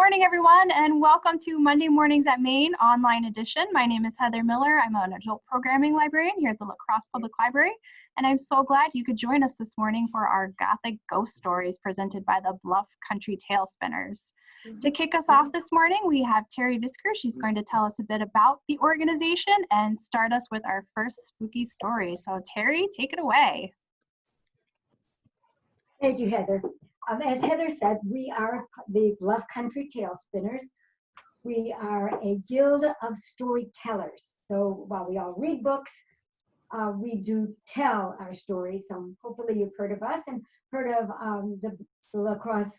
morning, everyone, and welcome to Monday Mornings at Maine online edition. My name is Heather Miller. I'm an adult programming librarian here at the La Crosse Public Library, and I'm so glad you could join us this morning for our Gothic ghost stories presented by the Bluff Country Tale Spinners. To kick us off this morning, we have Terry Visker. She's going to tell us a bit about the organization and start us with our first spooky story. So Terry, take it away. Thank you, Heather. As Heather said, we are the Bluff Country Tale Spinners. We are a guild of storytellers. So while we all read books, we do tell our stories. So hopefully you've heard of us and heard of the La Crosse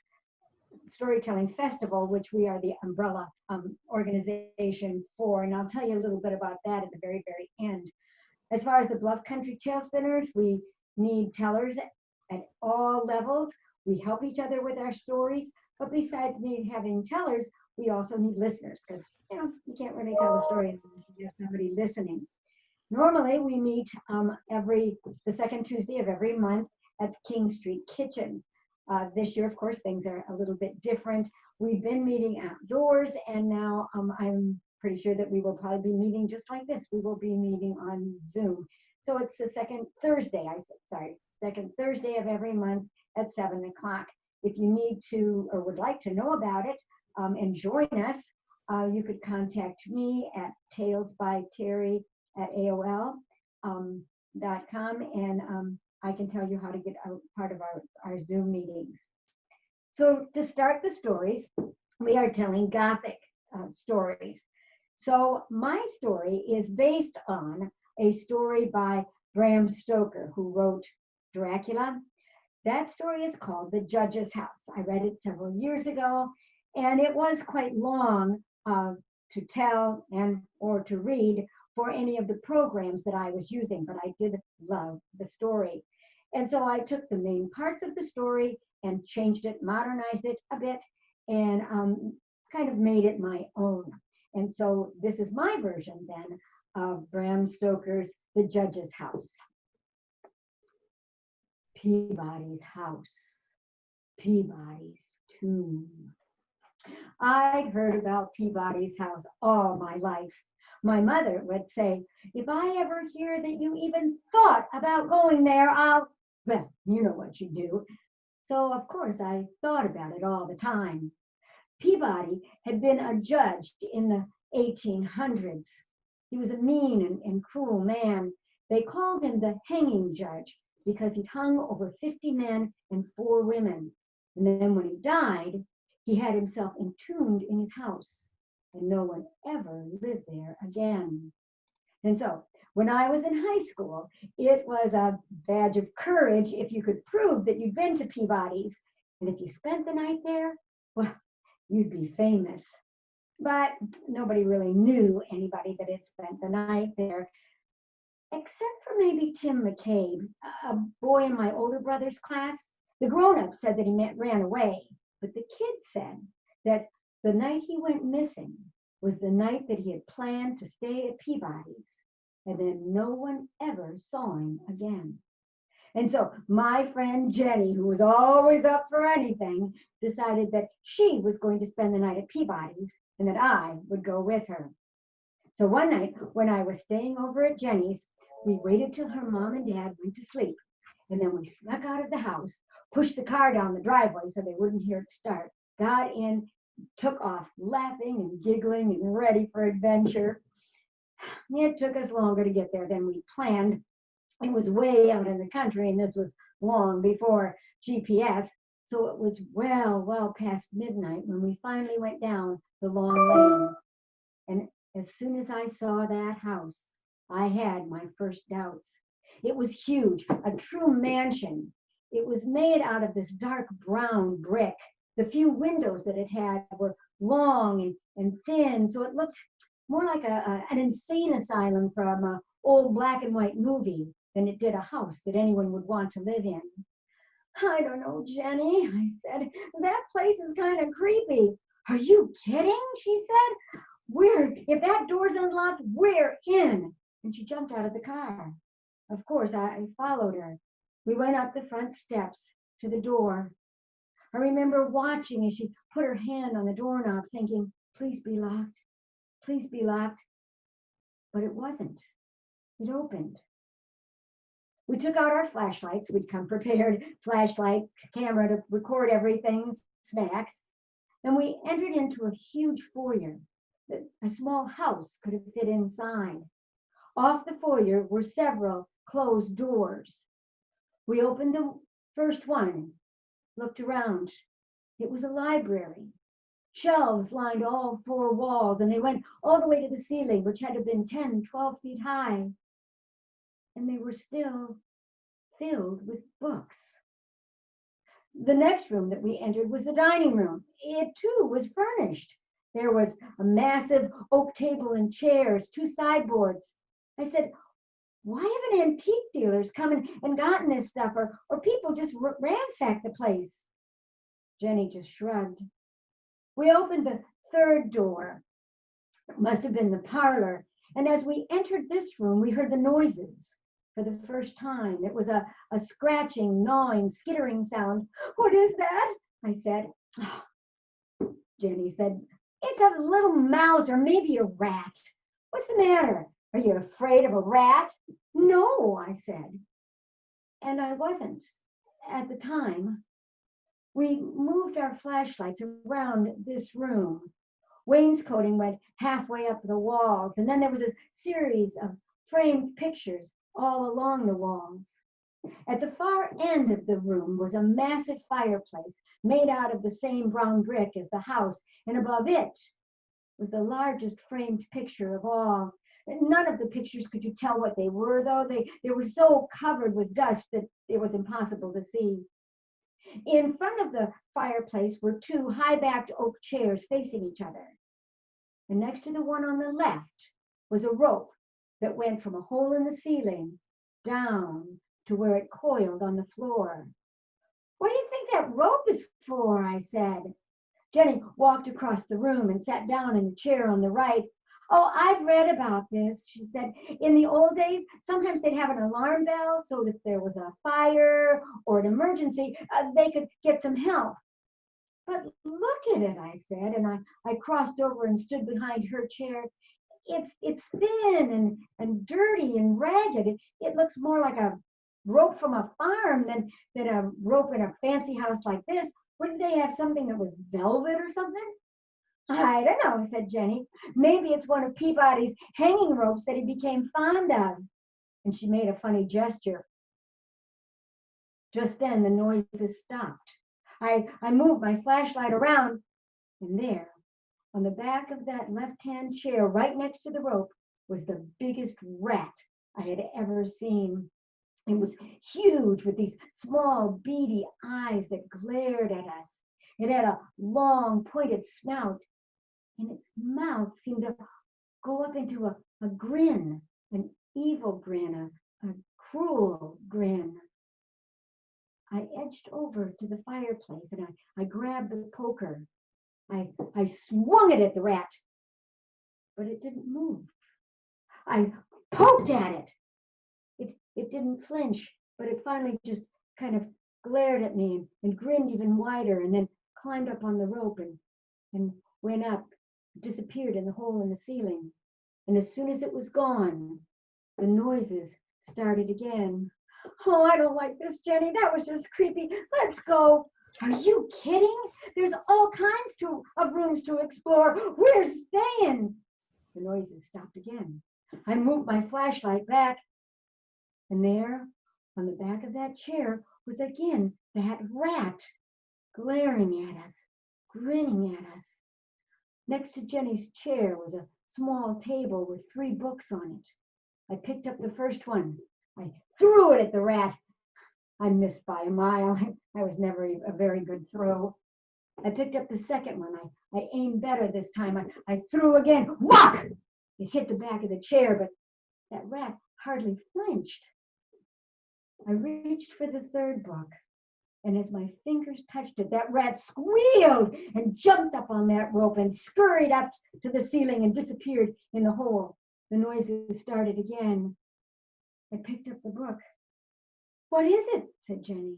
Storytelling Festival, which we are the umbrella organization for. And I'll tell you a little bit about that at the very, very end. As far as the Bluff Country Tale Spinners, we need tellers at all levels. We help each other with our stories, but besides having tellers, we also need listeners because you can't really tell a story unless you have somebody listening. Normally, we meet the second Tuesday of every month at King Street Kitchens. This year, of course, things are a little bit different. We've been meeting outdoors, and now I'm pretty sure that we will probably be meeting just like this. We will be meeting on Zoom. So it's the second Thursday of every month at 7 o'clock. If you need to or would like to know about it and join us, you could contact me at talesbyterry@aol.com, and I can tell you how to get part of our Zoom meetings. So to start the stories, we are telling Gothic stories. So my story is based on a story by Bram Stoker, who wrote Dracula. That story is called The Judge's House. I read it several years ago, and it was quite long to tell or to read for any of the programs that I was using, but I did love the story. And so I took the main parts of the story and changed it, modernized it a bit, and kind of made it my own. And so this is my version then of Bram Stoker's The Judge's House. Peabody's house, Peabody's tomb. I'd heard about Peabody's house all my life. My mother would say, if I ever hear that you even thought about going there, well, you know what you do. So, of course, I thought about it all the time. Peabody had been a judge in the 1800s. He was a mean and cruel man. They called him the hanging judge because he hung over 50 men and 4 women. And then when he died, he had himself entombed in his house, and no one ever lived there again. And so when I was in high school, it was a badge of courage if you could prove that you'd been to Peabody's. And if you spent the night there, well, you'd be famous. But nobody really knew anybody that had spent the night there, except for maybe Tim McCabe, a boy in my older brother's class. The grown-up said that he ran away, but the kid said that the night he went missing was the night that he had planned to stay at Peabody's, and then no one ever saw him again. And so my friend Jenny, who was always up for anything, decided that she was going to spend the night at Peabody's and that I would go with her. So one night when I was staying over at Jenny's, we waited till her mom and dad went to sleep, and then we snuck out of the house, pushed the car down the driveway so they wouldn't hear it start, got in, took off laughing and giggling and ready for adventure. It took us longer to get there than we planned. It was way out in the country, and this was long before GPS, so it was well past midnight when we finally went down the long lane. And as soon as I saw that house, I had my first doubts. It was huge, a true mansion. It was made out of this dark brown brick. The few windows that it had were long and thin, so it looked more like an insane asylum from an old black and white movie than it did a house that anyone would want to live in. I don't know, Jenny, I said. That place is kind of creepy. Are you kidding? She said. If that door's unlocked, we're in. And she jumped out of the car. Of course, I followed her. We went up the front steps to the door. I remember watching as she put her hand on the doorknob, thinking, please be locked, please be locked. But it wasn't. It opened. We took out our flashlights. We'd come prepared, flashlight, camera to record everything, snacks. And we entered into a huge foyer that a small house could have fit inside. Off the foyer were several closed doors. We opened the first one, looked around. It was a library. Shelves lined all four walls, and they went all the way to the ceiling, which had to have been 10, 12 feet high. And they were still filled with books. The next room that we entered was the dining room. It too was furnished. There was a massive oak table and chairs, 2 sideboards. I said, why haven't antique dealers come and gotten this stuff, or people just ransacked the place? Jenny just shrugged. We opened the third door. It must have been the parlor. And as we entered this room, we heard the noises for the first time. It was a scratching, gnawing, skittering sound. What is that? I said. Oh, Jenny said, it's a little mouse or maybe a rat. What's the matter? Are you afraid of a rat? No, I said. And I wasn't at the time. We moved our flashlights around this room. Wainscoting went halfway up the walls, and then there was a series of framed pictures all along the walls. At the far end of the room was a massive fireplace made out of the same brown brick as the house, and above it was the largest framed picture of all. None of the pictures could you tell what they were, though. They were so covered with dust that it was impossible to see. In front of the fireplace were 2 high-backed oak chairs facing each other. And next to the one on the left was a rope that went from a hole in the ceiling down to where it coiled on the floor. What do you think that rope is for? I said. Jenny walked across the room and sat down in the chair on the right. Oh, I've read about this, she said. In the old days, sometimes they'd have an alarm bell so that if there was a fire or an emergency, they could get some help. But look at it, I said, and I crossed over and stood behind her chair. It's thin and dirty and ragged. It looks more like a rope from a farm than a rope in a fancy house like this. Wouldn't they have something that was velvet or something? I don't know, said Jenny. Maybe it's one of Peabody's hanging ropes that he became fond of. And she made a funny gesture. Just then the noises stopped. I moved my flashlight around, and there, on the back of that left-hand chair, right next to the rope, was the biggest rat I had ever seen. It was huge, with these small, beady eyes that glared at us. It had a long, pointed snout, and its mouth seemed to go up into a grin, an evil grin, a cruel grin. I edged over to the fireplace and I grabbed the poker. I swung it at the rat, but it didn't move. I poked at it. It didn't flinch, but it finally just kind of glared at me and grinned even wider, and then climbed up on the rope and went up, disappeared in the hole in the ceiling. And as soon as it was gone, the noises started again. Oh, I don't like this, Jenny. That was just creepy. Let's go. Are you kidding? There's all kinds of rooms to explore. We're staying. The noises stopped again. I moved my flashlight back, and there, on the back of that chair, was again that rat, glaring at us, grinning at us. Next to Jenny's chair was a small table with 3 books on it. I picked up the first one. I threw it at the rat. I missed by a mile. That was never a very good throw. I picked up the second one. I aimed better this time. I threw again. Whack! It hit the back of the chair, but that rat hardly flinched. I reached for the third book, and as my fingers touched it, that rat squealed and jumped up on that rope and scurried up to the ceiling and disappeared in the hole. The noises started again. I picked up the book. What is it? Said Jenny.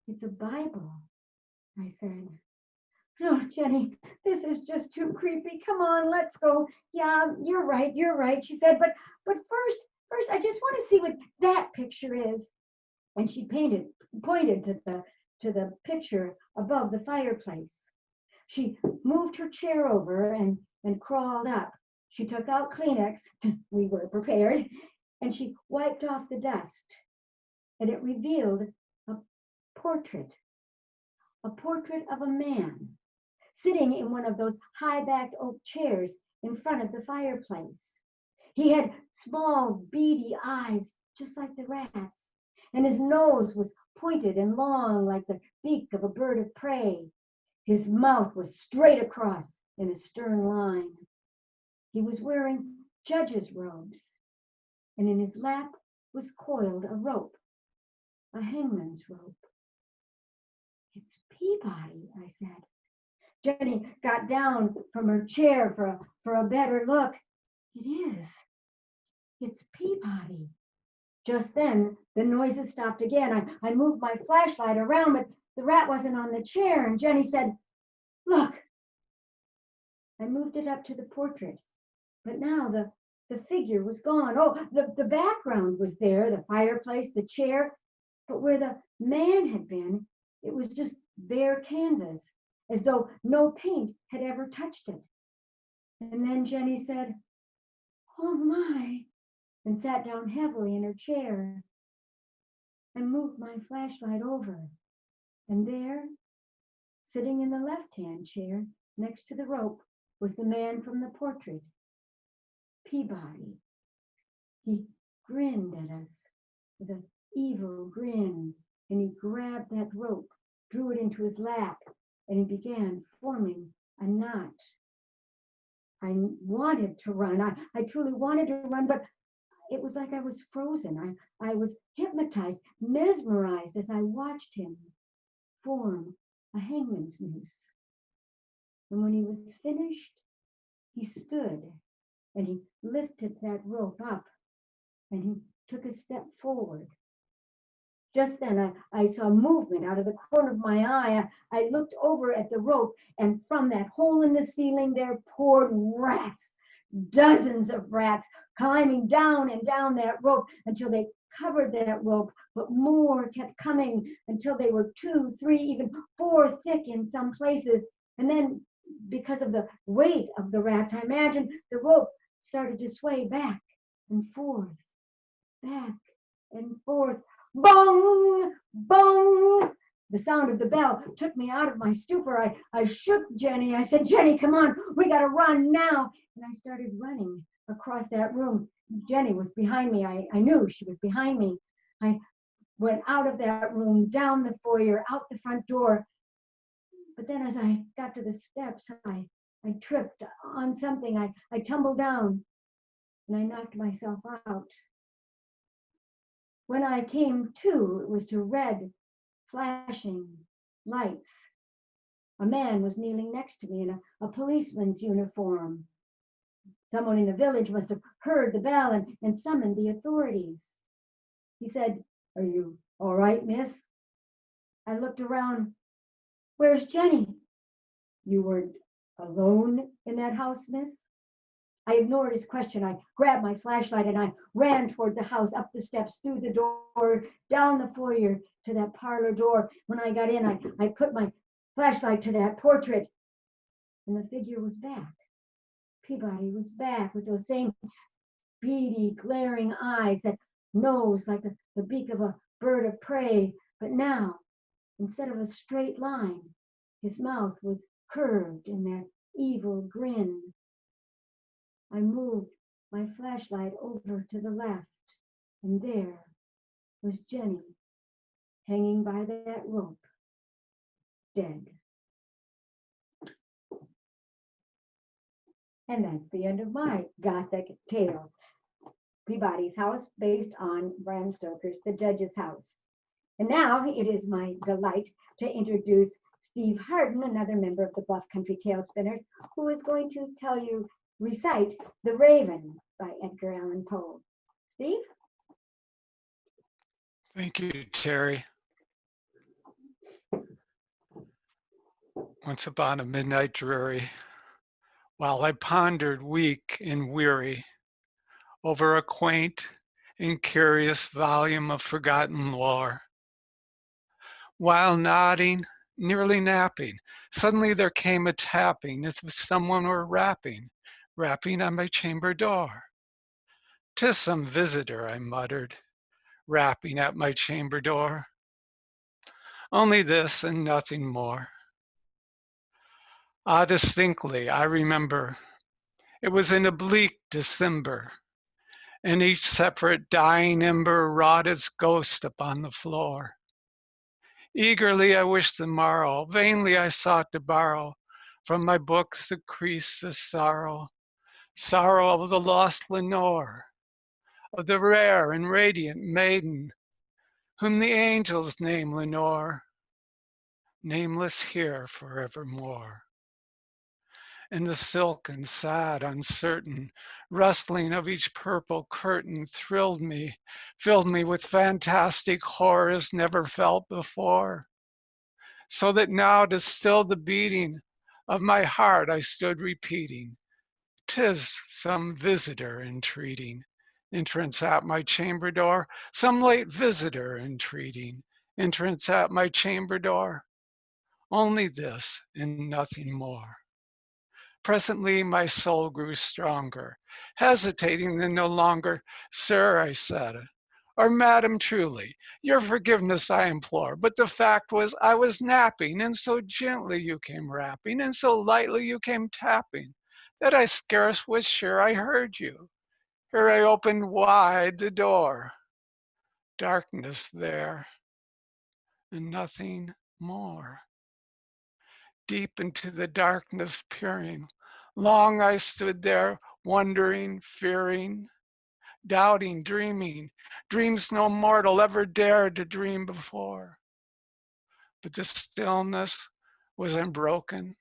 It's a Bible, I said. Oh, Jenny, this is just too creepy. Come on, let's go. Yeah, you're right, you're right, she said. But first, I just want to see what that picture is. And she pointed to the picture above the fireplace. She moved her chair over and crawled up. She took out Kleenex, we were prepared, and she wiped off the dust. And it revealed a portrait, a portrait of a man sitting in one of those high-backed oak chairs in front of the fireplace. He had small, beady eyes, just like the rats, and his nose was pointed and long like the beak of a bird of prey. His mouth was straight across in a stern line. He was wearing judge's robes, and in his lap was coiled a rope, a hangman's rope. It's Peabody, I said. Jenny got down from her chair for a better look. It is. It's Peabody. Just then, the noises stopped again. I moved my flashlight around, but the rat wasn't on the chair, and Jenny said, "Look." I moved it up to the portrait, but now the figure was gone. Oh, the background was there, the fireplace, the chair, but where the man had been, it was just bare canvas, as though no paint had ever touched it. And then Jenny said, "Oh my," and sat down heavily in her chair. I moved my flashlight over, and there, sitting in the left-hand chair next to the rope, was the man from the portrait, Peabody. He grinned at us with an evil grin, and he grabbed that rope, drew it into his lap, and he began forming a knot. I wanted to run. I truly wanted to run, but it was like I was frozen. I was hypnotized, mesmerized as I watched him form a hangman's noose. And when he was finished, he stood and he lifted that rope up and he took a step forward. Just then I saw movement out of the corner of my eye. I looked over at the rope, and from that hole in the ceiling there poured rats, dozens of rats, climbing down and down that rope until they covered that rope, but more kept coming until they were 2, 3, even 4 thick in some places. And then, because of the weight of the rats, I imagine the rope started to sway back and forth, back and forth. Bong, bong. The sound of the bell took me out of my stupor. I shook Jenny. I said, "Jenny, come on, we gotta run now." And I started running across that room. Jenny was behind me. I knew she was behind me. I went out of that room, down the foyer, out the front door. But then as I got to the steps, I tripped on something. I tumbled down and I knocked myself out. When I came to, it was to red, flashing lights. A man was kneeling next to me in a policeman's uniform. Someone in the village must have heard the bell and summoned the authorities. He said, "Are you all right, miss?" I looked around. "Where's Jenny?" "You weren't alone in that house, miss?" I ignored his question. I grabbed my flashlight and I ran toward the house, up the steps, through the door, down the foyer to that parlor door. When I got in, I put my flashlight to that portrait, and the figure was back. Peabody was back with those same beady, glaring eyes, that nose like the beak of a bird of prey. But now, instead of a straight line, his mouth was curved in that evil grin. I moved my flashlight over to the left, and there was Jenny, hanging by that rope, dead. And that's the end of my Gothic tale. Peabody's House, based on Bram Stoker's The Judge's House. And now it is my delight to introduce Steve Harden, another member of the Bluff Country Tale Spinners, who is going to recite The Raven by Edgar Allan Poe. Steve? Thank you, Terry. Once upon a midnight dreary, while I pondered weak and weary over a quaint and curious volume of forgotten lore, while nodding, nearly napping, suddenly there came a tapping as if someone were rapping on my chamber door. "'Tis some visitor," I muttered, rapping at my chamber door. Only this and nothing more. Ah, distinctly, I remember it was in a bleak December, and each separate dying ember wrought its ghost upon the floor. Eagerly I wished the morrow, vainly I sought to borrow from my books the crease of sorrow, sorrow of the lost Lenore, of the rare and radiant maiden, whom the angels name Lenore, nameless here forevermore. And the silken, sad, uncertain rustling of each purple curtain thrilled me, filled me with fantastic horrors never felt before. So that now to still the beating of my heart I stood repeating, "'Tis some visitor entreating entrance at my chamber door, some late visitor entreating entrance at my chamber door. Only this and nothing more." Presently my soul grew stronger, hesitating then no longer. "Sir," I said, "or madam, truly, your forgiveness I implore, but the fact was I was napping, and so gently you came rapping, and so lightly you came tapping, that I scarce was sure I heard you. Here I opened wide the door. Darkness there, and nothing more. Deep into the darkness peering, long I stood there, wondering, fearing, doubting, dreaming, dreams no mortal ever dared to dream before. But the stillness was unbroken,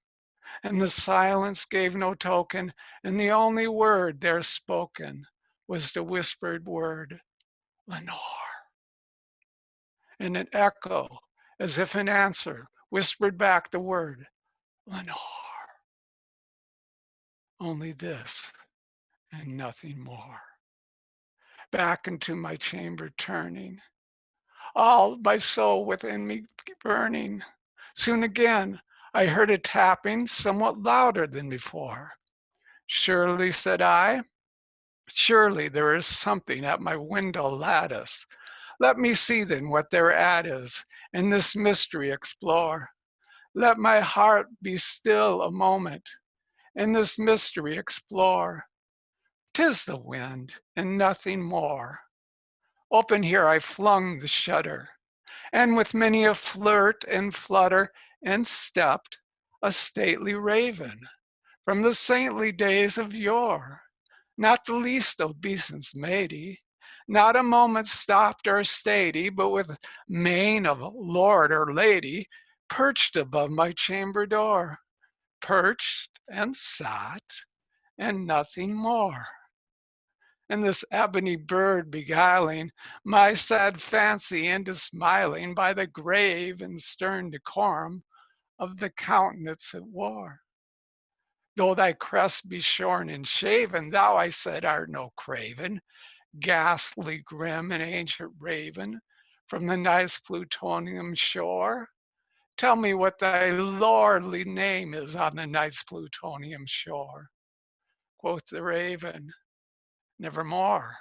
and the silence gave no token, and the only word there spoken was the whispered word, "Lenore." And an echo, as if in answer, whispered back the word, "Lenore." Only this and nothing more. Back into my chamber turning, all my soul within me burning. Soon again I heard a tapping somewhat louder than before. "Surely," said I, "surely there is something at my window lattice. Let me see then what thereat is, and this mystery explore. Let my heart be still a moment, and this mystery explore. 'Tis the wind, and nothing more." Open here I flung the shutter, and with many a flirt and flutter, and stepped a stately raven from the saintly days of yore, not the least obeisance made he, not a moment stopped or stayed he, but with mien of lord or lady, perched above my chamber door, perched and sat, and nothing more. And this ebony bird beguiling my sad fancy into smiling by the grave and stern decorum of the countenance it wore. "Though thy crest be shorn and shaven, thou," I said, "art no craven, ghastly, grim, and ancient raven from the nice Plutonian shore. Tell me what thy lordly name is on the nice Plutonian shore." Quoth the raven, "Nevermore."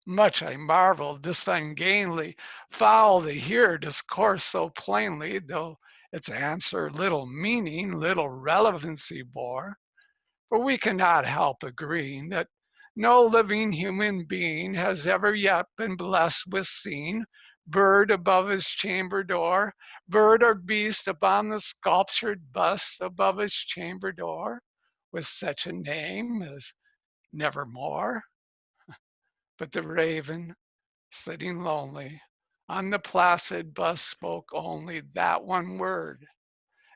Much I marveled this ungainly fowl to hear discourse so plainly, though its answer little meaning, little relevancy bore. For we cannot help agreeing that no living human being has ever yet been blessed with seeing bird above his chamber door, bird or beast upon the sculptured bust above his chamber door, with such a name as Nevermore. But the raven, sitting lonely on the placid bust, spoke only that one word,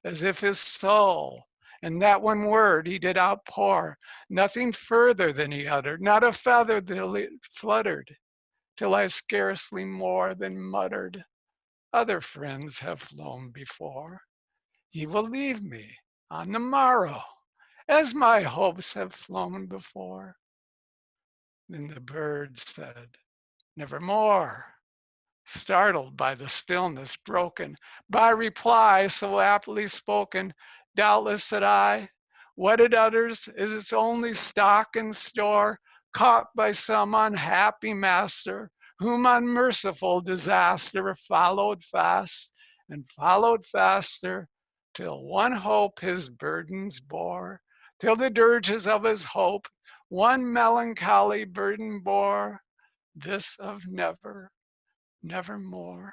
as if his soul and that one word he did outpour, nothing further than he uttered, not a feather till it fluttered, till I scarcely more than muttered, "Other friends have flown before, Ye will leave me on the morrow, as my hopes have flown before. Then the bird said, nevermore, startled by the stillness broken, by reply so aptly spoken. Doubtless, said I, what it utters is its only stock and store, caught by some unhappy master, whom unmerciful disaster followed fast and followed faster, till one hope his burdens bore, till the dirges of his hope one melancholy burden bore, this of never, nevermore.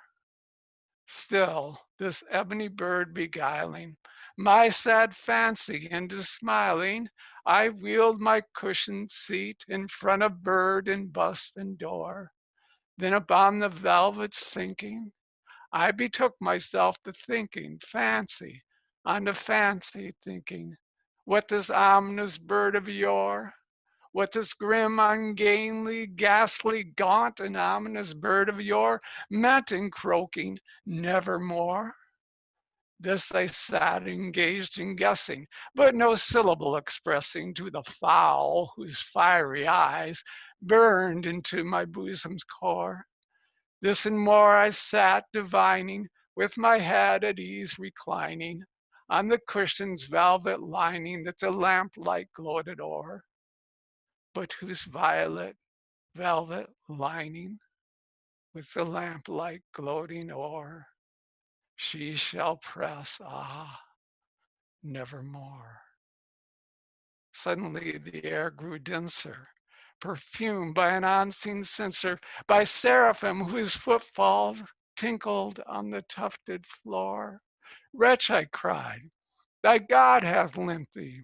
Still, this ebony bird beguiling my sad fancy into smiling, I wheeled my cushioned seat in front of bird and bust and door. Then upon the velvet sinking, I betook myself to thinking, fancy, unto fancy thinking, what this ominous bird of yore, what this grim, ungainly, ghastly, gaunt, and ominous bird of yore meant in croaking, nevermore. This I sat engaged in guessing, but no syllable expressing to the fowl whose fiery eyes burned into my bosom's core. This and more I sat divining, with my head at ease reclining on the cushion's velvet lining that the lamplight gloated o'er, but whose violet velvet lining with the lamplight gloating o'er, she shall press, ah, nevermore. Suddenly the air grew denser, perfumed by an unseen censer, by seraphim whose footfalls tinkled on the tufted floor. Wretch, I cried, thy God hath lent thee.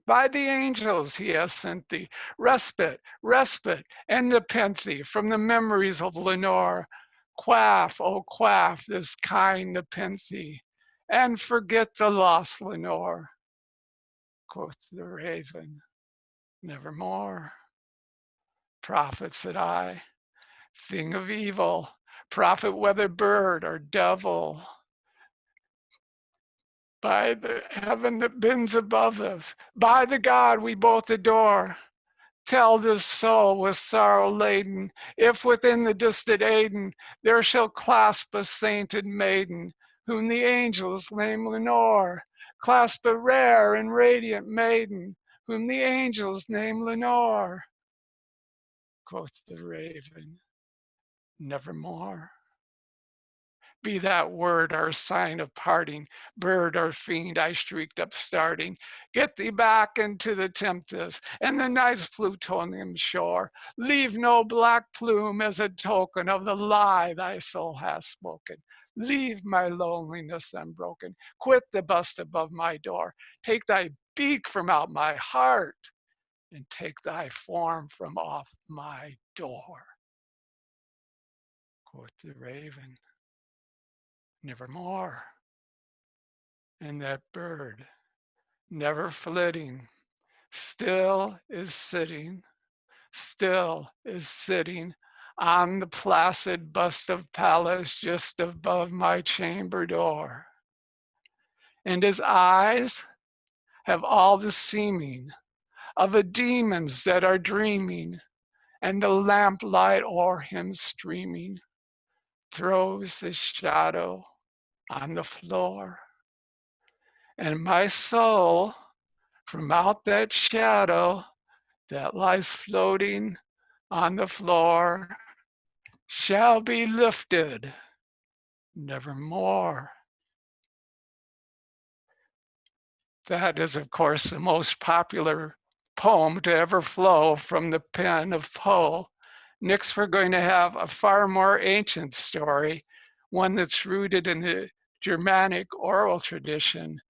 By the angels he has sent thee respite, respite, and nepenthe from the memories of Lenore. Quaff, oh quaff this kind nepenthe, and forget the lost Lenore. Quoth the raven, nevermore. Prophet, said I, thing of evil, prophet whether bird or devil, by the heaven that bends above us, by the God we both adore, tell this soul with sorrow laden, if within the distant Aidenn there shall clasp a sainted maiden, whom the angels name Lenore, clasp a rare and radiant maiden, whom the angels name Lenore. Quoth the raven, nevermore. Be that word our sign of parting, bird or fiend, I shrieked upstarting. Get thee back into the tempest and the night's plutonian shore. Leave no black plume as a token of the lie thy soul hath spoken. Leave my loneliness unbroken. Quit the bust above my door. Take thy beak from out my heart and take thy form from off my door. Quoth the raven, nevermore. And that bird, never flitting, still is sitting on the placid bust of Pallas just above my chamber door. And his eyes have all the seeming of a demon's that are dreaming, and the lamplight o'er him streaming throws his shadow on the floor. And my soul, from out that shadow that lies floating on the floor, shall be lifted nevermore. That is, of course, the most popular poem to ever flow from the pen of Poe. Next, we're going to have a far more ancient story, one that's rooted in the Germanic oral tradition.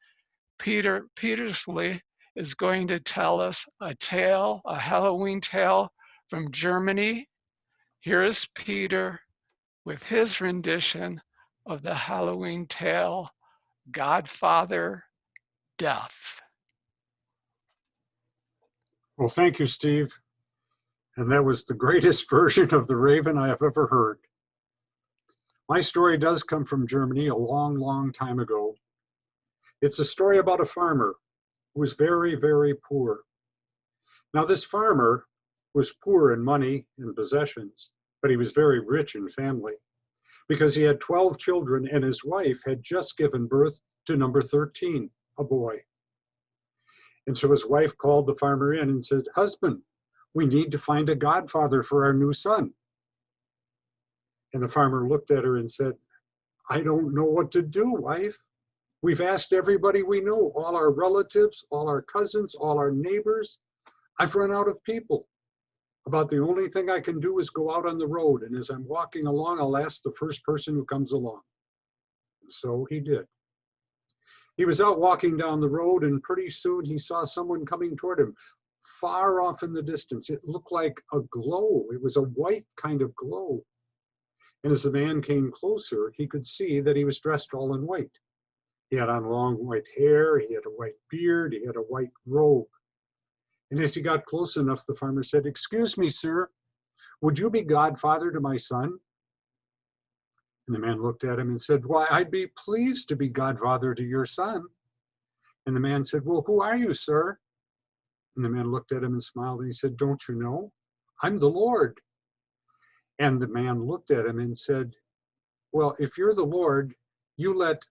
Peter Petersley is going to tell us a tale, a Halloween tale from Germany. Here is Peter with his rendition of the Halloween tale, Godfather Death. Well, thank you, Steve. And that was the greatest version of The Raven I have ever heard. My story does come from Germany a long, long time ago. It's a story about a farmer who was very, very poor. Now, this farmer was poor in money and possessions, but he was very rich in family because he had 12 children and his wife had just given birth to number 13, a boy. And so his wife called the farmer in and said, "Husband, we need to find a godfather for our new son." And the farmer looked at her and said, "I don't know what to do, wife. We've asked everybody we know, all our relatives, all our cousins, all our neighbors. I've run out of people. About the only thing I can do is go out on the road. And as I'm walking along, I'll ask the first person who comes along." And so he did. He was out walking down the road, and pretty soon he saw someone coming toward him far off in the distance. It looked like a glow. It was a white kind of glow. And as the man came closer, he could see that he was dressed all in white. He had on long white hair, he had a white beard, he had a white robe. And as he got close enough, the farmer said, "Excuse me, sir, would you be godfather to my son?" And the man looked at him and said, "Why, I'd be pleased to be godfather to your son." And the man said, "Well, who are you, sir?" And the man looked at him and smiled and he said, "Don't you know? I'm the Lord." And the man looked at him and said, "Well, if you're the Lord, you let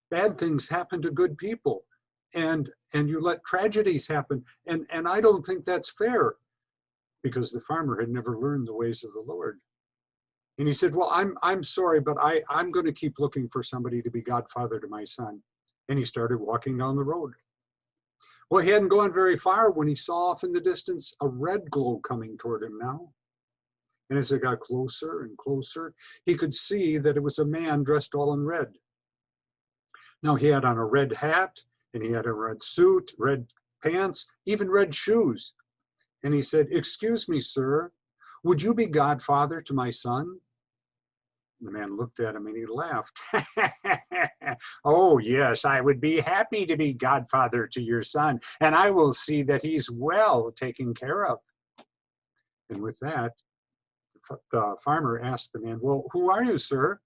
bad things happen to good people, and you let tragedies happen, and I don't think that's fair," because the farmer had never learned the ways of the Lord. And he said, "Well, I'm sorry, but I'm going to keep looking for somebody to be godfather to my son." And he started walking down the road. Well, he hadn't gone very far when he saw off in the distance a red glow coming toward him now. And as it got closer and closer, he could see that it was a man dressed all in red. Now he had on a red hat, and he had a red suit, red pants, even red shoes. And he said, "Excuse me, sir, would you be godfather to my son?" The man looked at him and he laughed. "Oh, yes, I would be happy to be godfather to your son, and I will see that he's well taken care of." And with that, the farmer asked the man, "Well, who are you, sir?"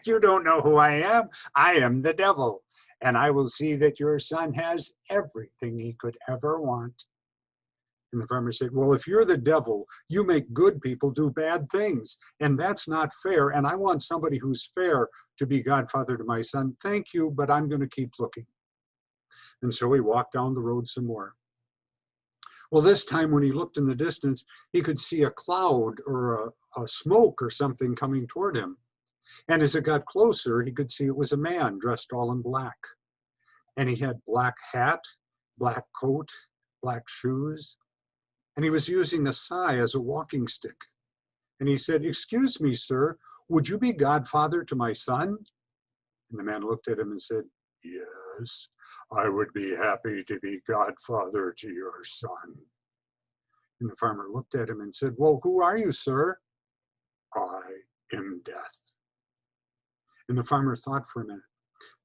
"You don't know who I am. I am the devil, and I will see that your son has everything he could ever want." And the farmer said, "Well, if you're the devil, you make good people do bad things, and that's not fair, and I want somebody who's fair to be godfather to my son. Thank you, but I'm going to keep looking." And so he walked down the road some more. Well, this time when he looked in the distance, he could see a cloud or a smoke or something coming toward him. And as it got closer, he could see it was a man dressed all in black. And he had black hat, black coat, black shoes. And he was using a sai as a walking stick. And he said, "Excuse me, sir, would you be godfather to my son?" And the man looked at him and said, "Yes, I would be happy to be godfather to your son." And the farmer looked at him and said, "Well, who are you, sir?" "I am death." And the farmer thought for a minute.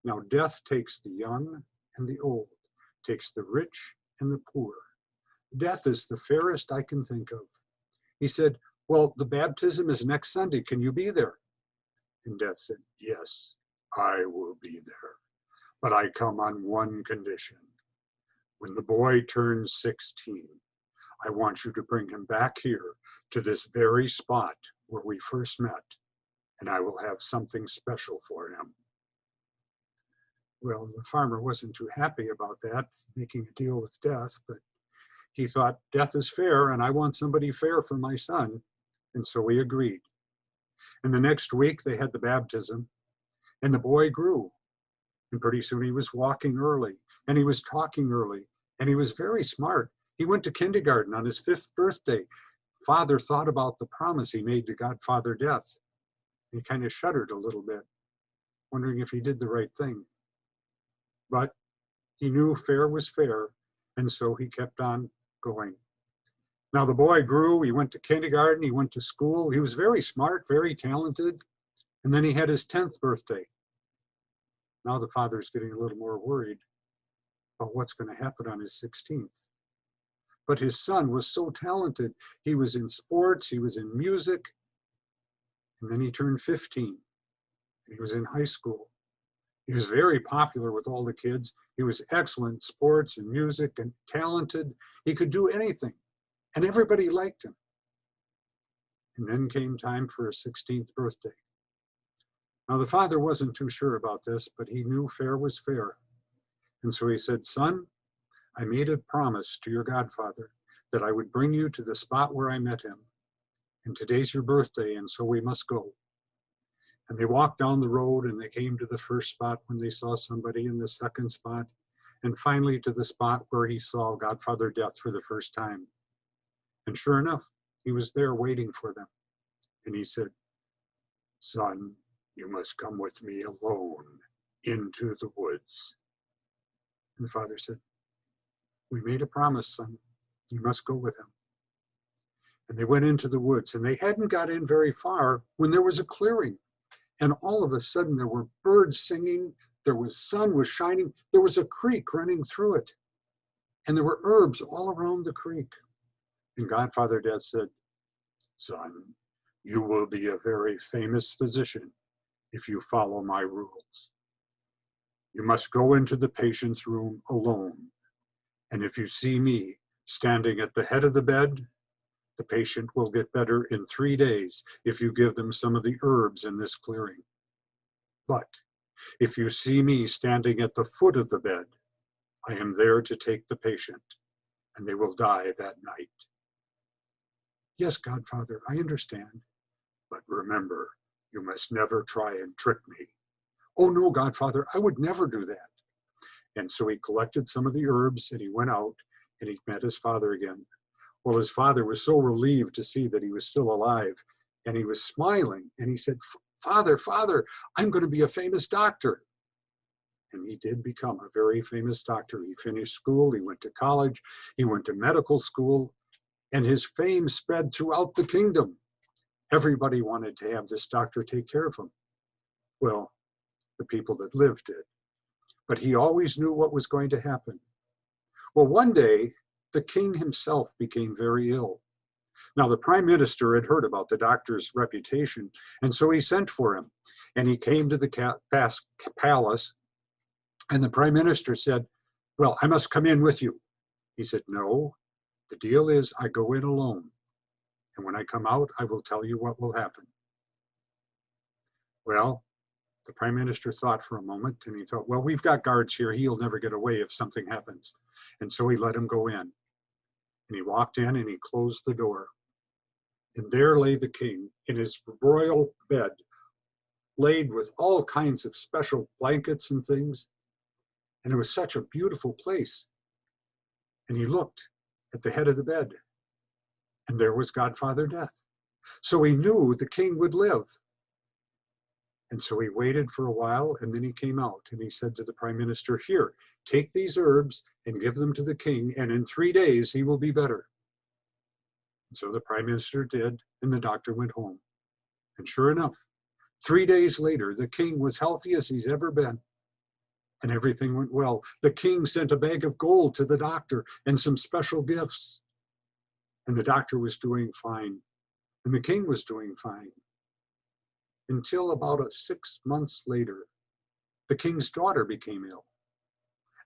Now death takes the young and the old, takes the rich and the poor. Death is the fairest I can think of. He said, "Well, the baptism is next Sunday. Can you be there?" And Death said, "Yes, I will be there. But I come on one condition. When the boy turns 16, I want you to bring him back here to this very spot where we first met, and I will have something special for him." Well, the farmer wasn't too happy about that, making a deal with Death, but he thought, death is fair, and I want somebody fair for my son. And so he agreed. And the next week they had the baptism, and the boy grew. And pretty soon he was walking early, and he was talking early, and he was very smart. He went to kindergarten on his 5th birthday. Father thought about the promise he made to Godfather Death. He kind of shuddered a little bit, wondering if he did the right thing. But he knew fair was fair, and so he kept on going. Now the boy grew, he went to kindergarten, he went to school, he was very smart, very talented, and then he had his 10th birthday. Now the father's getting a little more worried about what's going to happen on his 16th. But his son was so talented. He was in sports, he was in music, and then he turned 15, and he was in high school. He was very popular with all the kids. He was excellent in sports and music and talented. He could do anything, and everybody liked him. And then came time for his 16th birthday. Now, the father wasn't too sure about this, but he knew fair was fair. And so he said, "Son, I made a promise to your godfather that I would bring you to the spot where I met him. And today's your birthday, and so we must go." And they walked down the road, and they came to the first spot when they saw somebody, in the second spot, and finally to the spot where he saw Godfather Death for the first time. And sure enough, he was there waiting for them. And he said, "Son, you must come with me alone into the woods." And the father said, "We made a promise, son. You must go with him." And they went into the woods, and they hadn't got in very far when there was a clearing. And all of a sudden there were birds singing, sun was shining, there was a creek running through it. And there were herbs all around the creek. And Godfather Death said, "Son, you will be a very famous physician if you follow my rules. You must go into the patient's room alone. And if you see me standing at the head of the bed, the patient will get better in 3 days if you give them some of the herbs in this clearing. But if you see me standing at the foot of the bed, I am there to take the patient, and they will die that night." "Yes, Godfather, I understand." "But remember, you must never try and trick me." "Oh no, Godfather, I would never do that." And so he collected some of the herbs, and he went out, and he met his father again. Well, his father was so relieved to see that he was still alive, and he was smiling, and he said, Father, I'm going to be a famous doctor." And he did become a very famous doctor. He finished school, he went to college, he went to medical school, and his fame spread throughout the kingdom. Everybody wanted to have this doctor take care of him. Well, the people that lived did. But he always knew what was going to happen. Well, one day, the king himself became very ill. Now, the prime minister had heard about the doctor's reputation, and so he sent for him. And he came to the palace, and the prime minister said, "Well, I must come in with you." He said, "No, the deal is I go in alone. And when I come out, I will tell you what will happen." Well, the prime minister thought for a moment, and he thought, well, we've got guards here. He'll never get away if something happens. And so he let him go in. And he walked in and he closed the door. And there lay the king in his royal bed, laid with all kinds of special blankets and things. And it was such a beautiful place. And he looked at the head of the bed, and there was Godfather Death. So he knew the king would live. And so he waited for a while, and then he came out, and he said to the prime minister, "Here, take these herbs and give them to the king, and in 3 days he will be better." And so the prime minister did, and the doctor went home. And sure enough, 3 days later, the king was healthy as he's ever been. And everything went well. The king sent a bag of gold to the doctor and some special gifts. And the doctor was doing fine. And the king was doing fine. Until about 6 months later, the king's daughter became ill.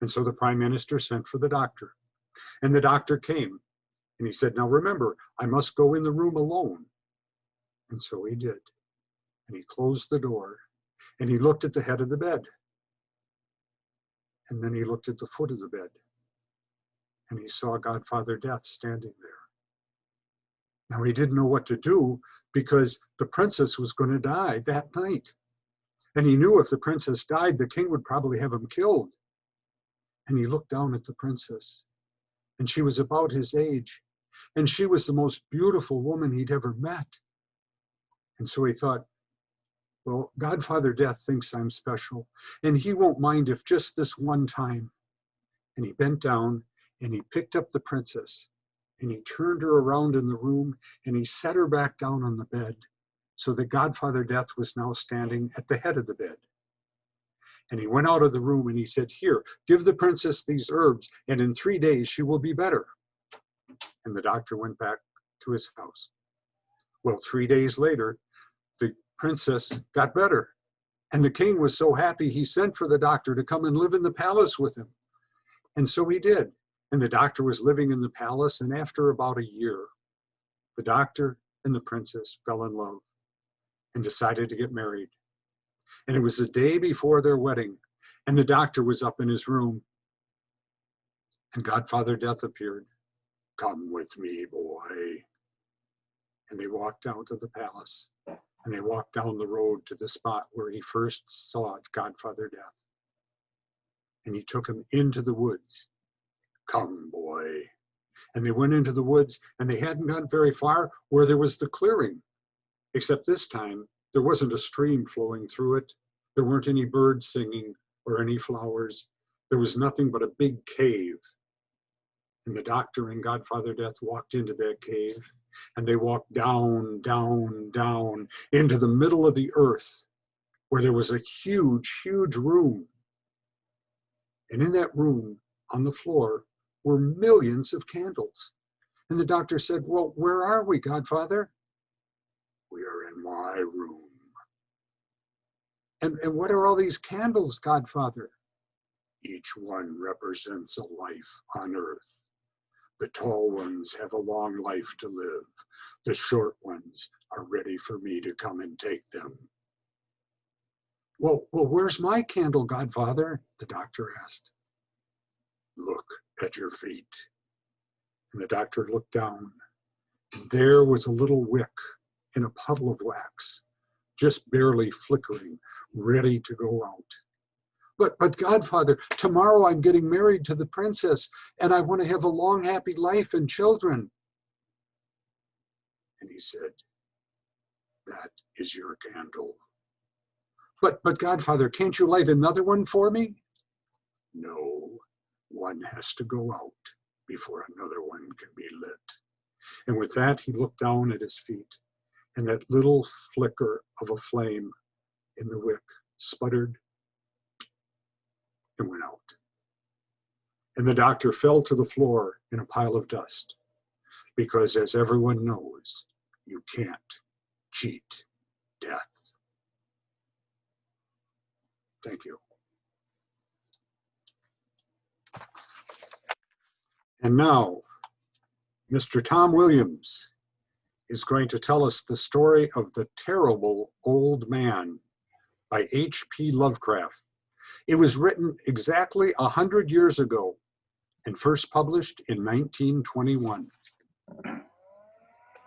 And so the prime minister sent for the doctor. And the doctor came. And he said, "Now remember, I must go in the room alone." And so he did. And he closed the door. And he looked at the head of the bed. And then he looked at the foot of the bed. And he saw Godfather Death standing there. Now he didn't know what to do, because the princess was going to die that night. And he knew if the princess died, the king would probably have him killed. And he looked down at the princess, and she was about his age, and she was the most beautiful woman he'd ever met. And so he thought, well, Godfather Death thinks I'm special, and he won't mind if just this one time. And he bent down, and he picked up the princess, and he turned her around in the room, and he set her back down on the bed, so that Godfather Death was now standing at the head of the bed. And he went out of the room, and he said, "Here, give the princess these herbs, and in 3 days she will be better." And the doctor went back to his house. Well, 3 days later, the princess got better. And the king was so happy, he sent for the doctor to come and live in the palace with him. And so he did. And the doctor was living in the palace, and after about a year, the doctor and the princess fell in love and decided to get married. And it was the day before their wedding, and the doctor was up in his room, and Godfather Death appeared. "Come with me, boy." And they walked out of the palace, and they walked down the road to the spot where he first saw Godfather Death. And he took him into the woods. "Come, boy." And they went into the woods, and they hadn't gone very far where there was the clearing. Except this time, there wasn't a stream flowing through it. There weren't any birds singing or any flowers. There was nothing but a big cave. And the doctor and Godfather Death walked into that cave, and they walked down, down, down into the middle of the earth, where there was a huge, huge room. And in that room, on the floor, were millions of candles. And the doctor said, "Well, where are we, Godfather?" "We are in my room." And what are all these candles, Godfather?" "Each one represents a life on earth. The tall ones have a long life to live. The short ones are ready for me to come and take them." Well, where's my candle, Godfather?" the doctor asked. "Look at your feet." And the doctor looked down. And there was a little wick in a puddle of wax, just barely flickering, ready to go out. But Godfather, tomorrow I'm getting married to the princess, and I want to have a long, happy life and children." And he said, "That is your candle." But Godfather, can't you light another one for me?" "No, one has to go out before another one can be lit." And with that, he looked down at his feet, and that little flicker of a flame in the wick sputtered and went out. And the doctor fell to the floor in a pile of dust, because as everyone knows, you can't cheat death. Thank you. And now, Mr. Tom Williams is going to tell us the story of The Terrible Old Man by H.P. Lovecraft. It was written exactly 100 years ago and first published in 1921.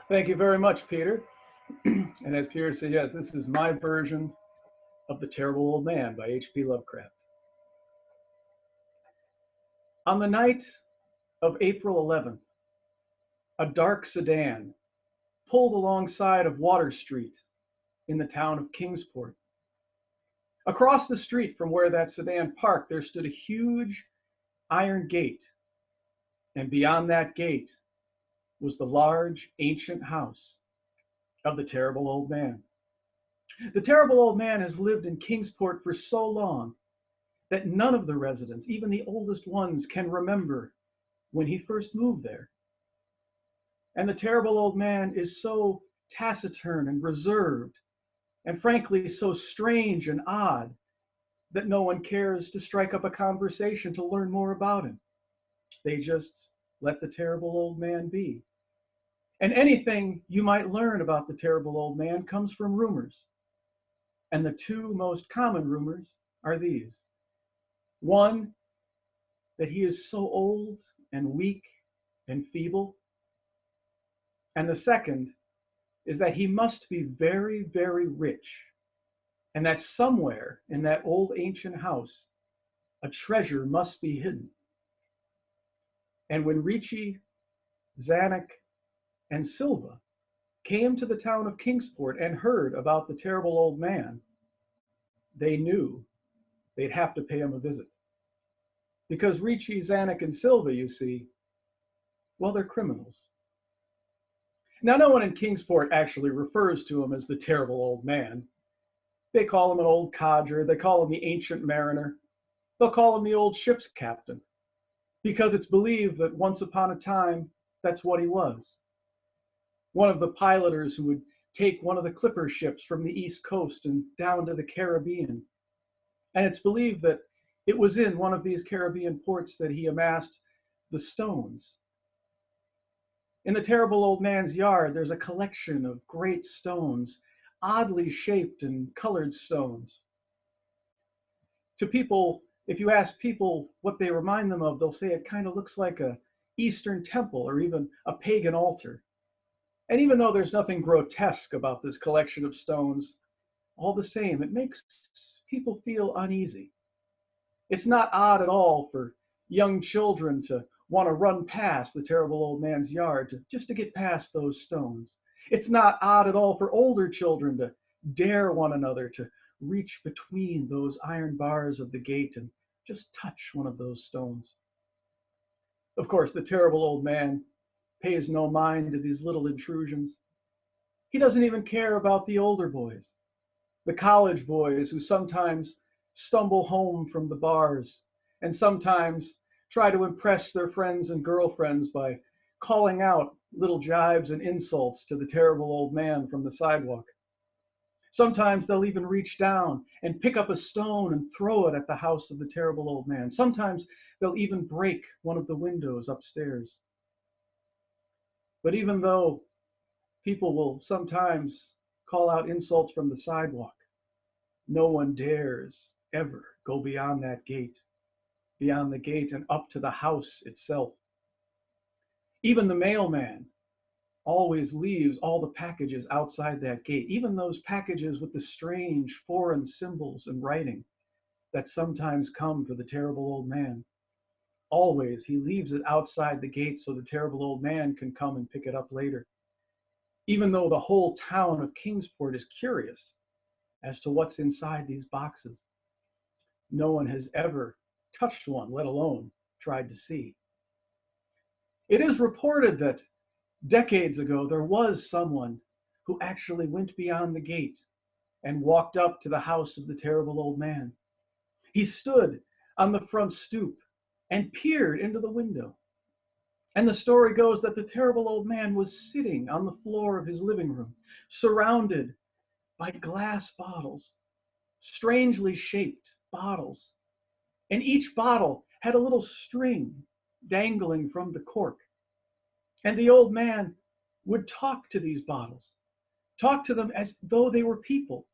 Thank you very much, Peter. And as Peter said, yes, this is my version of The Terrible Old Man by H.P. Lovecraft. On the night of April 11th, a dark sedan pulled alongside of Water Street in the town of Kingsport. Across the street from where that sedan parked, there stood a huge iron gate. And beyond that gate was the large, ancient house of the Terrible Old Man. The Terrible Old Man has lived in Kingsport for so long that none of the residents, even the oldest ones, can remember when he first moved there. And the Terrible Old Man is so taciturn and reserved, and frankly so strange and odd, that no one cares to strike up a conversation to learn more about him. They just let the Terrible Old Man be. And anything you might learn about the Terrible Old Man comes from rumors. And the two most common rumors are these. One, that he is so old and weak and feeble. And the second is that he must be very, very rich, and that somewhere in that old ancient house, a treasure must be hidden. And when Ricci, Zanuck, and Silva came to the town of Kingsport and heard about the Terrible Old Man, they knew they'd have to pay him a visit. Because Ricci, Zanuck, and Silva, you see, well, they're criminals. Now, no one in Kingsport actually refers to him as the Terrible Old Man. They call him an old codger. They call him the Ancient Mariner. They'll call him the old ship's captain, because it's believed that once upon a time, that's what he was. One of the piloters who would take one of the clipper ships from the East Coast and down to the Caribbean. And it's believed that it was in one of these Caribbean ports that he amassed the stones. In the terrible old man's yard, there's a collection of great stones, oddly shaped and colored stones. To people, if you ask people what they remind them of, they'll say it kind of looks like a Eastern temple or even a pagan altar. And even though there's nothing grotesque about this collection of stones, all the same, it makes people feel uneasy. It's not odd at all for young children to want to run past the terrible old man's yard just to get past those stones. It's not odd at all for older children to dare one another to reach between those iron bars of the gate and just touch one of those stones. Of course, the terrible old man pays no mind to these little intrusions. He doesn't even care about the older boys, the college boys who sometimes stumble home from the bars and sometimes try to impress their friends and girlfriends by calling out little jibes and insults to the terrible old man from the sidewalk. Sometimes they'll even reach down and pick up a stone and throw it at the house of the terrible old man. Sometimes they'll even break one of the windows upstairs. But even though people will sometimes call out insults from the sidewalk, no one dares ever go beyond that gate, beyond the gate and up to the house itself. Even the mailman always leaves all the packages outside that gate, even those packages with the strange foreign symbols and writing that sometimes come for the terrible old man. Always he leaves it outside the gate so the terrible old man can come and pick it up later. Even though the whole town of Kingsport is curious as to what's inside these boxes, no one has ever touched one, let alone tried to see. It is reported that decades ago there was someone who actually went beyond the gate and walked up to the house of the terrible old man. He stood on the front stoop and peered into the window. And the story goes that the terrible old man was sitting on the floor of his living room, surrounded by glass bottles, strangely shaped bottles. And each bottle had a little string dangling from the cork. And the old man would talk to these bottles, talk to them as though they were people.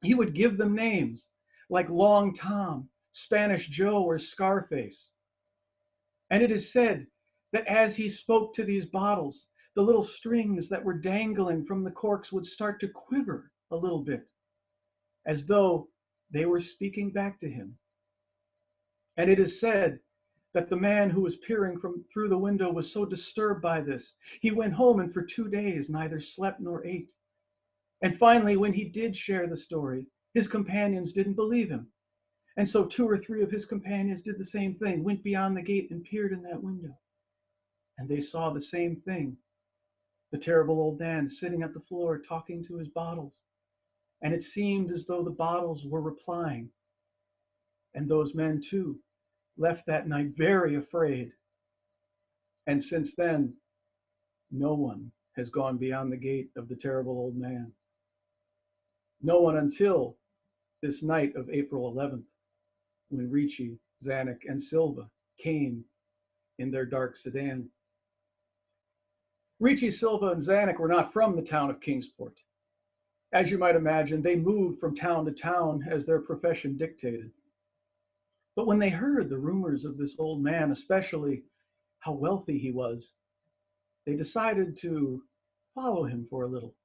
He would give them names like Long Tom, Spanish Joe, or Scarface. And it is said that as he spoke to these bottles, the little strings that were dangling from the corks would start to quiver a little bit, as though they were speaking back to him. And it is said that the man who was peering through the window was so disturbed by this, he went home and for 2 days neither slept nor ate. And finally, when he did share the story, his companions didn't believe him. And so 2 or 3 of his companions did the same thing, went beyond the gate and peered in that window. And they saw the same thing, the terrible old man sitting at the floor talking to his bottles. And it seemed as though the bottles were replying. And those men too left that night very afraid. And since then, no one has gone beyond the gate of the terrible old man. No one until this night of April 11th, when Ricci, Zanuck, and Silva came in their dark sedan. Ricci, Silva, and Zanuck were not from the town of Kingsport. As you might imagine, they moved from town to town as their profession dictated. But when they heard the rumors of this old man, especially how wealthy he was, they decided to follow him for a little.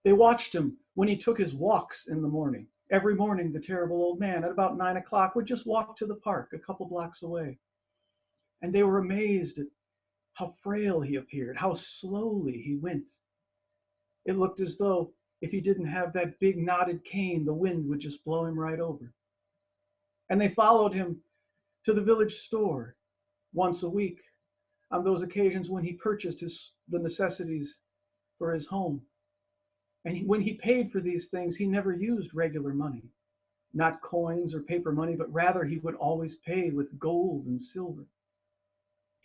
They watched him when he took his walks in the morning. Every morning, the terrible old man, at about 9 o'clock, would just walk to the park a couple blocks away. And they were amazed at how frail he appeared, how slowly he went. It looked as though if he didn't have that big knotted cane, the wind would just blow him right over. And they followed him to the village store once a week on those occasions when he purchased the necessities for his home. And when he paid for these things, he never used regular money, not coins or paper money, but rather he would always pay with gold and silver,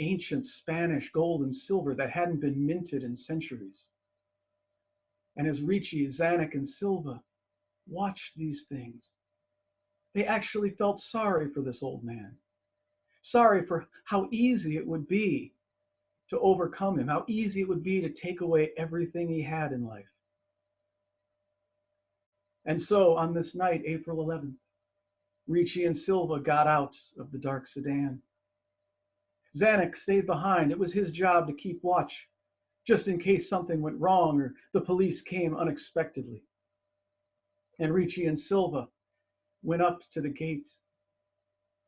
ancient Spanish gold and silver that hadn't been minted in centuries. And as Ricci, Zanuck, and Silva watched these things, they actually felt sorry for this old man, sorry for how easy it would be to overcome him, how easy it would be to take away everything he had in life. And so on this night, April 11th, Ricci and Silva got out of the dark sedan. Zanuck stayed behind. It was his job to keep watch, just in case something went wrong or the police came unexpectedly. And Ricci and Silva went up to the gate.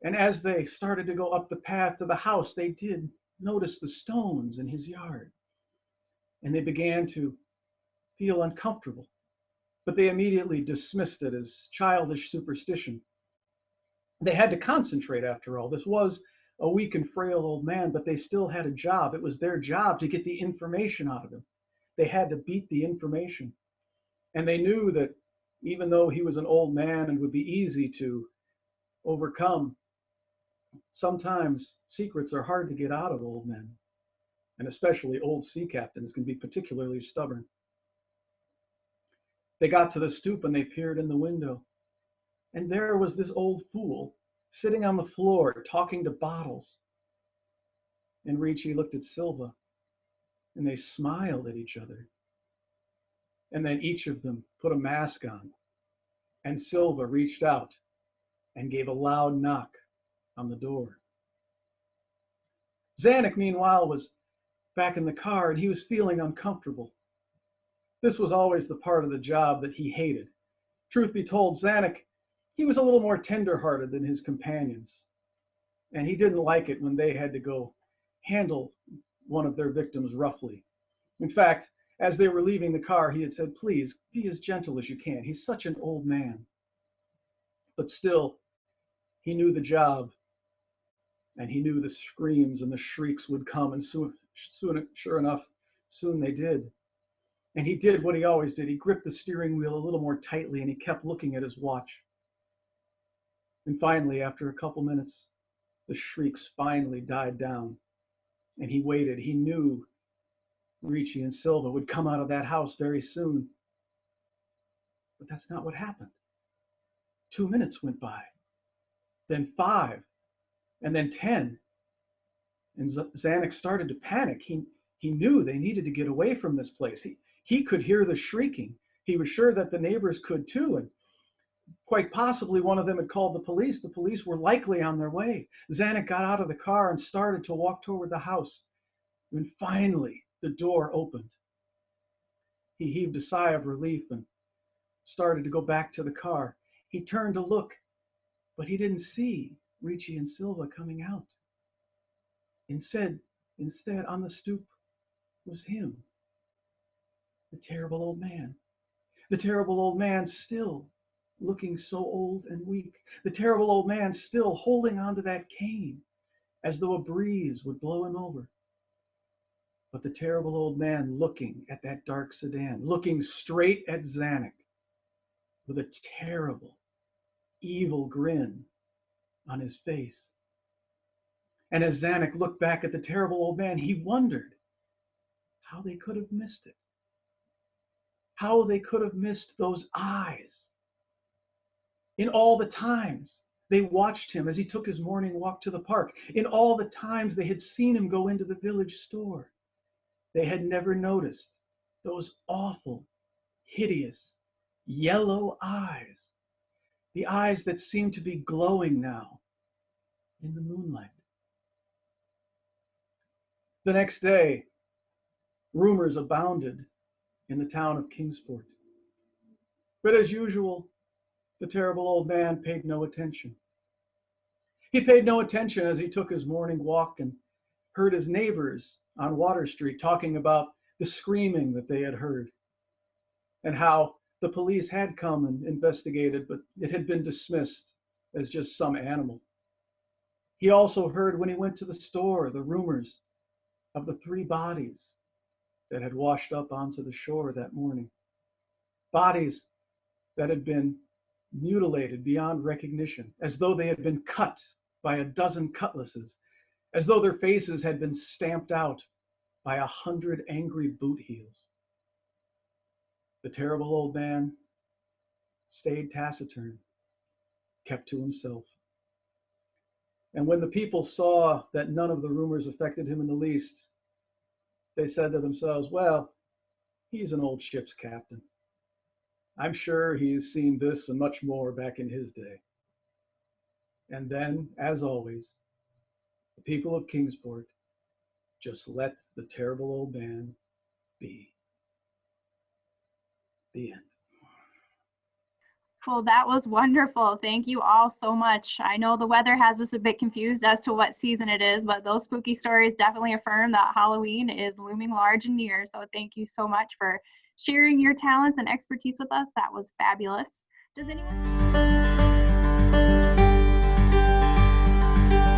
And as they started to go up the path to the house, they did notice the stones in his yard. And they began to feel uncomfortable, but they immediately dismissed it as childish superstition. They had to concentrate, after all. This was a weak and frail old man, but they still had a job. It was their job to get the information out of him. They had to beat the information. And they knew that even though he was an old man and would be easy to overcome, sometimes secrets are hard to get out of old men. And especially old sea captains can be particularly stubborn. They got to the stoop and they peered in the window. And there was this old fool sitting on the floor talking to bottles. And Ricci looked at Silva and they smiled at each other. And then each of them put a mask on. And Silva reached out and gave a loud knock on the door. Zanuck, meanwhile, was back in the car and he was feeling uncomfortable. This was always the part of the job that he hated. Truth be told, Zanuck, he was a little more tender-hearted than his companions. And he didn't like it when they had to go handle one of their victims roughly. In fact, as they were leaving the car, he had said, "Please, be as gentle as you can. He's such an old man." But still, he knew the job. And he knew the screams and the shrieks would come. And soon, sure enough, soon they did. And he did what he always did. He gripped the steering wheel a little more tightly and he kept looking at his watch. And finally, after a couple minutes, the shrieks finally died down. And he waited. He knew Ricci and Silva would come out of that house very soon. But that's not what happened. 2 minutes went by, then 5, and then 10. And Zanuck started to panic. He knew they needed to get away from this place. He could hear the shrieking. He was sure that the neighbors could too. And quite possibly one of them had called the police. The police were likely on their way. Zanuck got out of the car and started to walk toward the house. And finally, the door opened. He heaved a sigh of relief and started to go back to the car. He turned to look, but he didn't see Ricci and Silva coming out. Instead, on the stoop was him, the terrible old man. The terrible old man still looking so old and weak. The terrible old man still holding onto that cane as though a breeze would blow him over. But the terrible old man looking at that dark sedan, looking straight at Zanuck with a terrible, evil grin on his face. And as Zanuck looked back at the terrible old man, he wondered how they could have missed it. How they could have missed those eyes. In all the times they watched him as he took his morning walk to the park, in all the times they had seen him go into the village store, they had never noticed those awful, hideous, yellow eyes, the eyes that seemed to be glowing now in the moonlight. The next day, rumors abounded in the town of Kingsport. But as usual, the terrible old man paid no attention. He paid no attention as he took his morning walk and heard his neighbors on Water Street talking about the screaming that they had heard and how the police had come and investigated, but it had been dismissed as just some animal. He also heard when he went to the store the rumors of the 3 bodies that had washed up onto the shore that morning. Bodies that had been mutilated beyond recognition, as though they had been cut by a dozen cutlasses, as though their faces had been stamped out by 100 angry boot heels. The terrible old man stayed taciturn, kept to himself. And when the people saw that none of the rumors affected him in the least, they said to themselves, well, he's an old ship's captain. I'm sure he's seen this and much more back in his day. And then, as always, the people of Kingsport just let the terrible old man be. The end. Well, that was wonderful. Thank you all so much. I know the weather has us a bit confused as to what season it is, but those spooky stories definitely affirm that Halloween is looming large and near. So thank you so much for sharing your talents and expertise with us. That was fabulous. Does anyone